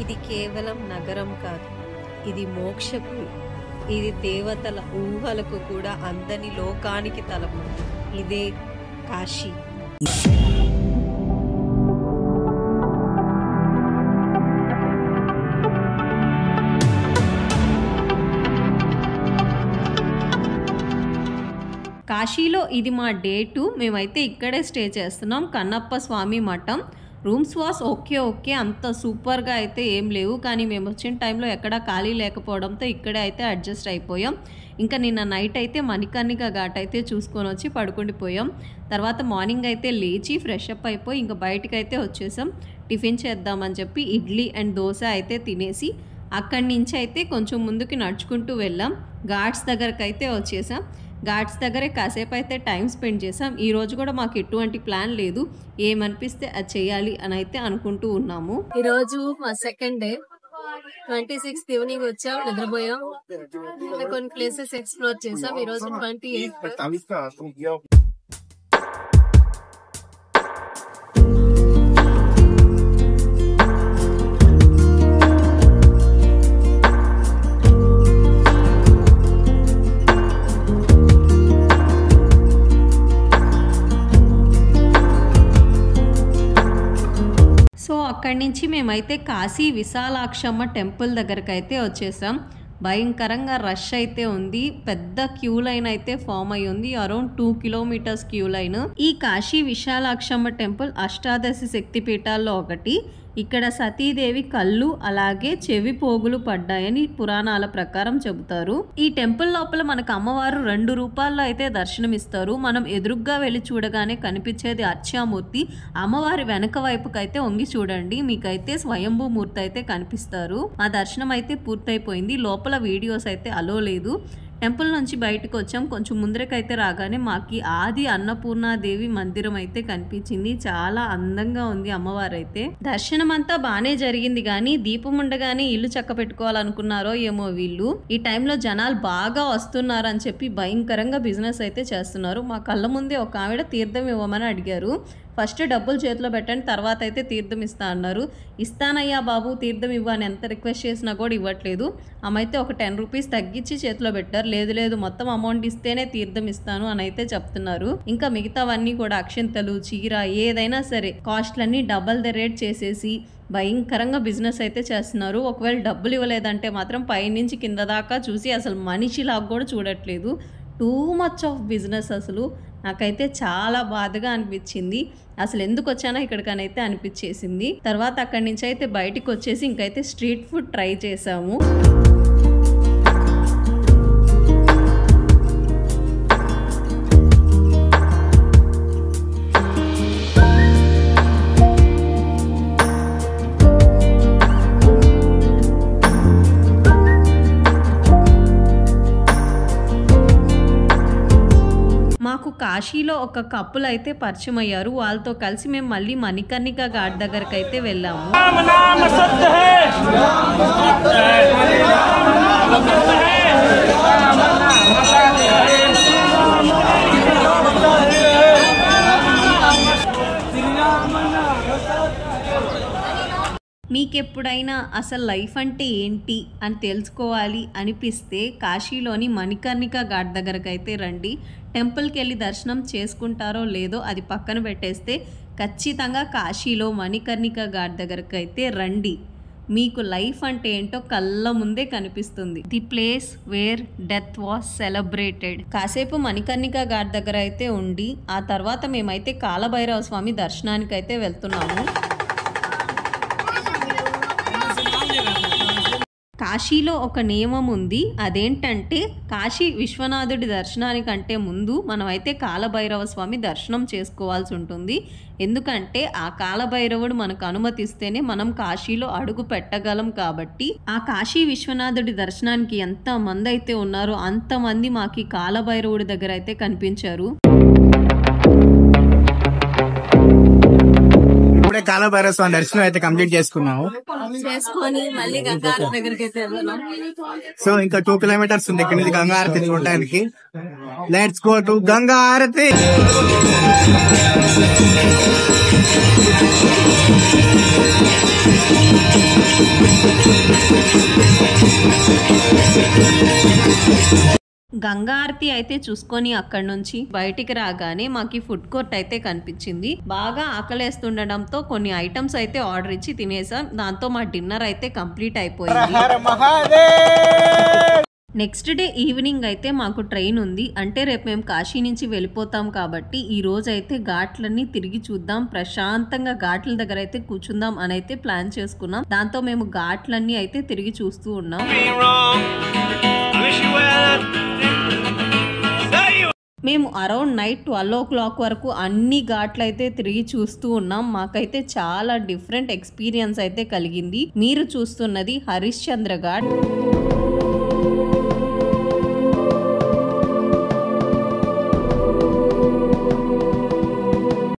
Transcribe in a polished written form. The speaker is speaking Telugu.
ఇది కేవలం నగరం కాదు, ఇది మోక్షపురి. ఇది దేవతల ఊహలకు కూడా అందని లోకానికి తలపు. ఇదే కాశీ. కాశీలో ఇది మా డే 2. మేమైతే ఇక్కడే స్టే చేస్తున్నాం. కన్నప్ప స్వామి మఠం. రూమ్స్ వాస్ ఓకే అంత సూపర్గా అయితే ఏం లేవు, కానీ మేము వచ్చిన టైంలో ఎక్కడా ఖాళీ లేకపోవడంతో ఇక్కడే అయితే అడ్జస్ట్ అయిపోయాం. ఇంకా నిన్న నైట్ అయితే మణికర్ణిక ఘాట్ అయితే చూసుకొని వచ్చి పడుకుండిపోయాం. తర్వాత మార్నింగ్ అయితే లేచి ఫ్రెష్ అప్ అయిపోయి ఇంకా బయటకు అయితే వచ్చేసాం. టిఫిన్ చేద్దామని చెప్పి ఇడ్లీ అండ్ దోశ అయితే తినేసి అక్కడి నుంచి అయితే కొంచెం ముందుకి నడుచుకుంటూ వెళ్ళాం. ఘాట్స్ దగ్గరకు అయితే వచ్చేసాం. ఘాట్స్ దగ్గరే కాసేపు అయితే టైం స్పెండ్ చేసాం. ఈరోజు కూడా మాకు ఎటువంటి ప్లాన్ లేదు, ఏమనిపిస్తే అది చేయాలి అని అయితే అనుకుంటూ ఉన్నాము. ఈరోజు మా సెకండ్ డే. 26th ఈవినింగ్ వచ్చాం, నిద్రపోయాం, కొన్ని ప్లేసెస్ ఎక్స్ప్లోర్ చేసాం. ఈరోజు 28th. సో అక్కడి నుంచి మేమైతే కాశీ విశాలాక్షమ్మ టెంపుల్ దగ్గరకు అయితే వచ్చేసాం. భయంకరంగా రష్ అయితే ఉంది. పెద్ద క్యూ లైన్ అయితే ఫామ్ అయి ఉంది, అరౌండ్ 2 kilometers క్యూ లైన్. ఈ కాశీ విశాలాక్షమ్మ టెంపుల్ అష్టాదశి శక్తిపీఠాల్లో ఒకటి. ఇక్కడ సతీదేవి కళ్ళు అలాగే చెవి పోగులు పడ్డాయని పురాణాల ప్రకారం చెబుతారు. ఈ టెంపుల్ లోపల మనకు అమ్మవారు 2 రూపాల్లో అయితే దర్శనమిస్తారు. మనం ఎదురుగ్గా వెళ్ళి చూడగానే కనిపించేది అర్చామూర్తి. అమ్మవారి వెనక వైపుకి అయితే వంగి చూడండి, మీకైతే స్వయంభూ మూర్తి అయితే కనిపిస్తారు. మా దర్శనం అయితే పూర్తయిపోయింది. లోపల వీడియోస్ అయితే అలో లేదు. టెంపుల్ నుంచి బయటకు వచ్చాం. కొంచెం ముందరకైతే రాగానే మాకి ఆది అన్నపూర్ణాదేవి మందిరం అయితే కనిపించింది. చాలా అందంగా ఉంది అమ్మవారు అయితే. దర్శనం అంతా బానే జరిగింది, కానీ దీపం ఉండగానే ఇల్లు చక్క పెట్టుకోవాలనుకున్నారో ఏమో వీళ్ళు. ఈ టైంలో జనాలు బాగా వస్తున్నారు అని చెప్పి భయంకరంగా బిజినెస్ అయితే చేస్తున్నారు. మా కళ్ళ ముందే ఒక ఆవిడ తీర్థం ఇవ్వమని అడిగారు. ఫస్ట్ డబ్బులు చేతిలో పెట్టండి, తర్వాత అయితే తీర్థం ఇస్తా అన్నారు. ఇస్తానయ్యా బాబు తీర్థం ఇవ్వని ఎంత రిక్వెస్ట్ చేసినా కూడా ఇవ్వట్లేదు. ఆమె అయితే ఒక 10 rupees తగ్గించి చేతిలో పెట్టారు. లేదు మొత్తం అమౌంట్ ఇస్తేనే తీర్థం ఇస్తాను అని అయితే చెప్తున్నారు. ఇంకా మిగతావన్నీ కూడా అక్షింతలు, చీర, ఏదైనా సరే కాస్ట్లన్నీ డబల్ ద రేట్ చేసేసి భయంకరంగా బిజినెస్ అయితే చేస్తున్నారు. ఒకవేళ డబ్బులు ఇవ్వలేదంటే మాత్రం పైనుంచి కింద దాకా చూసి అసలు మనిషిలాగా కూడా చూడట్లేదు. Too much of business. అసలు నాకైతే చాలా బాధగా అనిపించింది. అసలు ఎందుకు వచ్చానో ఇక్కడికనైతే అనిపించేసింది. తర్వాత అక్కడి నుంచి అయితే బయటికి వచ్చేసి ఇంకైతే స్ట్రీట్ ఫుడ్ ట్రై చేసాము. మాకు కాశీలో ఒక కప్పులు అయితే పరిచయం అయ్యారు. వాళ్ళతో కలిసి మేము మళ్ళీ మణికర్ణిక ఘాట్ దగ్గరకు అయితే వెళ్ళాము. మీకెప్పుడైనా అసలు లైఫ్ అంటే ఏంటి అని తెలుసుకోవాలి అనిపిస్తే కాశీలోని మణికర్ణిక ఘాట్ దగ్గరకు అయితే రండి. టెంపుల్కి వెళ్ళి దర్శనం చేసుకుంటారో లేదో అది పక్కన పెట్టేస్తే ఖచ్చితంగా కాశీలో మణికర్ణిక ఘాట్ దగ్గరకు అయితే రండి. మీకు లైఫ్ అంటే ఏంటో కళ్ళ ముందే కనిపిస్తుంది. The place where death was celebrated. కాసేపు మణికర్ణిక ఘాట్ దగ్గర అయితే ఉండి ఆ తర్వాత మేమైతే కాలభైరవ స్వామి దర్శనానికి అయితే వెళ్తున్నాము. కాశీలో ఒక నియమం ఉంది. అదేంటంటే కాశీ విశ్వనాథుడి దర్శనానికంటే ముందు మనమైతే కాలభైరవ స్వామి దర్శనం చేసుకోవాల్సి ఉంటుంది. ఎందుకంటే ఆ కాలభైరవుడు మనకు అనుమతిస్తేనే మనం కాశీలో అడుగు పెట్టగలం. కాబట్టి ఆ కాశీ విశ్వనాథుడి దర్శనానికి ఎంత మంది అయితే ఉన్నారో అంతమంది మాకు కాలభైరవుడి దగ్గర అయితే కనిపించారు. ఇప్పుడే కాలభైరవ స్వామి దర్శనం అయితే కంప్లీట్ చేసుకున్నాము. సో ఇంకా 2 kilometers ఉంది ఇక్కడ నుంచి గంగా హారతి చూడడానికి. లెట్స్ గో టు గంగా హారతి. గంగా ఆరతి అయితే చూసుకొని అక్కడ నుంచి బయటికి రాగానే మాకు ఫుడ్ కోర్ట్ అయితే కనిపించింది. బాగా ఆకలేస్తుండడంతో కొన్ని ఐటమ్స్ అయితే ఆర్డర్ ఇచ్చి తినేసాం. దాంతో మా డిన్నర్ అయితే కంప్లీట్ అయిపోయింది. నెక్స్ట్ డే ఈవినింగ్ అయితే మాకు ట్రైన్ ఉంది. అంటే రేపు మేము కాశీ నుంచి వెళ్ళిపోతాం కాబట్టి ఈ రోజు అయితే ఘాట్లన్నీ తిరిగి చూద్దాం, ప్రశాంతంగా ఘాట్ల దగ్గర అయితే కూర్చుందాం అని అయితే ప్లాన్ చేసుకున్నాం. దాంతో మేము ఘాట్లన్నీ అయితే తిరిగి చూస్తూ ఉన్నాం. మేము అరౌండ్ నైట్ 12 o'clock వరకు అన్ని ఘాట్లు అయితే తిరిగి చూస్తూ ఉన్నాం. మాకైతే చాలా డిఫరెంట్ ఎక్స్పీరియన్స్ అయితే కలిగింది. మీరు చూస్తున్నది హరిశ్చంద్ర ఘాట్.